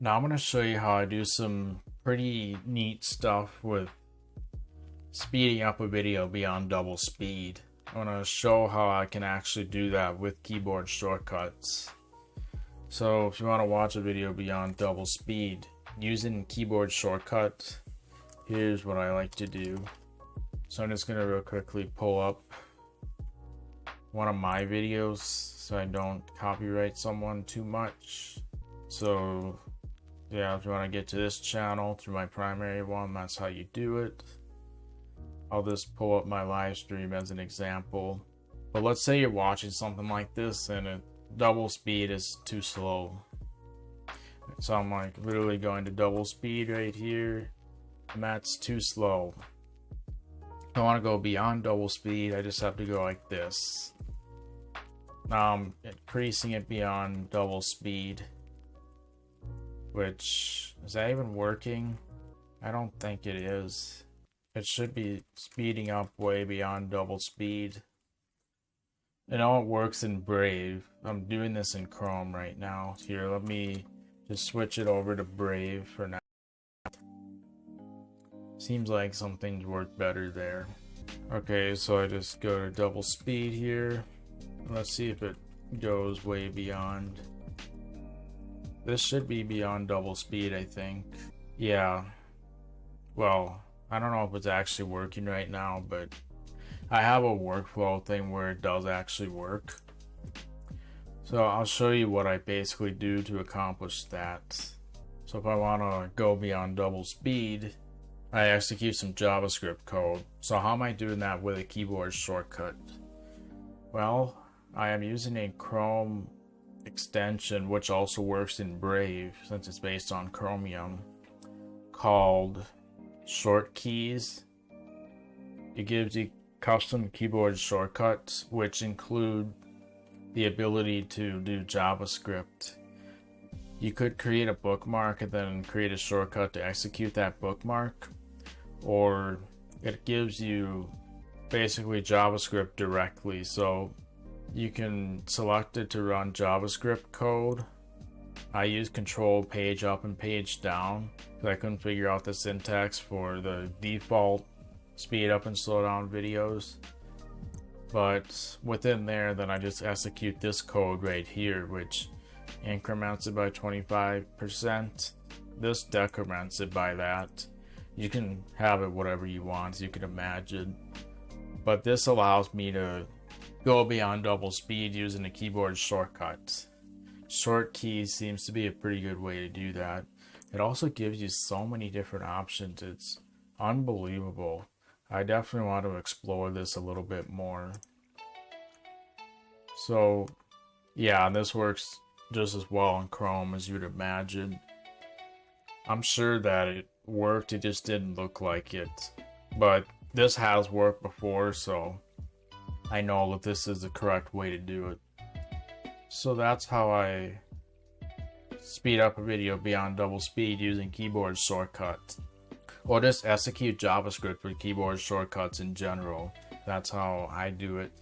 Now I'm going to show you how I do some pretty neat stuff with speeding up a video beyond double speed. I'm going to show how I can actually do that with keyboard shortcuts. So if you want to watch a video beyond double speed using keyboard shortcuts, here's what I like to do. So I'm just going to real quickly pull up one of my videos so I don't copyright someone too much. So yeah, if you want to get to this channel through my primary one, that's how you do it. I'll just pull up my live stream as an example. But let's say you're watching something like this and double speed is too slow. So I'm like literally going to double speed right here, and that's too slow. If I want to go beyond double speed, I just have to go like this. Now I'm increasing it beyond double speed. Which, is that even working? I don't think it is. It should be speeding up way beyond double speed. It all works in Brave. I'm doing this in Chrome right now. Here, let me just switch it over to Brave for now. Seems like some things work better there. Okay, so I just go to double speed here. Let's see if it goes way beyond. This should be beyond double speed, I think. Yeah. Well, I don't know if it's actually working right now, but I have a workflow thing where it does actually work. So I'll show you what I basically do to accomplish that. So if I want to go beyond double speed, I execute some JavaScript code. So how am I doing that with a keyboard shortcut? Well, I am using a Chrome extension which also works in Brave since it's based on Chromium, called Shortkeys. It gives you custom keyboard shortcuts which include the ability to do JavaScript. You could create a bookmark and then create a shortcut to execute that bookmark, or it gives you basically JavaScript directly. So you can select it to run JavaScript code. I use control page up and page down because I couldn't figure out the syntax for the default speed up and slow down videos. But within there, then I just execute this code right here, which increments it by 25%. This decrements it by that. You can have it whatever you want, as you can imagine. But this allows me to go beyond double speed using a keyboard shortcut. Shortkeys seems to be a pretty good way to do that. It also gives you so many different options. It's unbelievable. I definitely want to explore this a little bit more. So yeah, this works just as well in Chrome as you'd imagine. I'm sure that it worked, it just didn't look like it. But this has worked before, so I know that this is the correct way to do it. So that's how I speed up a video beyond double speed using keyboard shortcuts. Or just execute JavaScript with keyboard shortcuts in general. That's how I do it.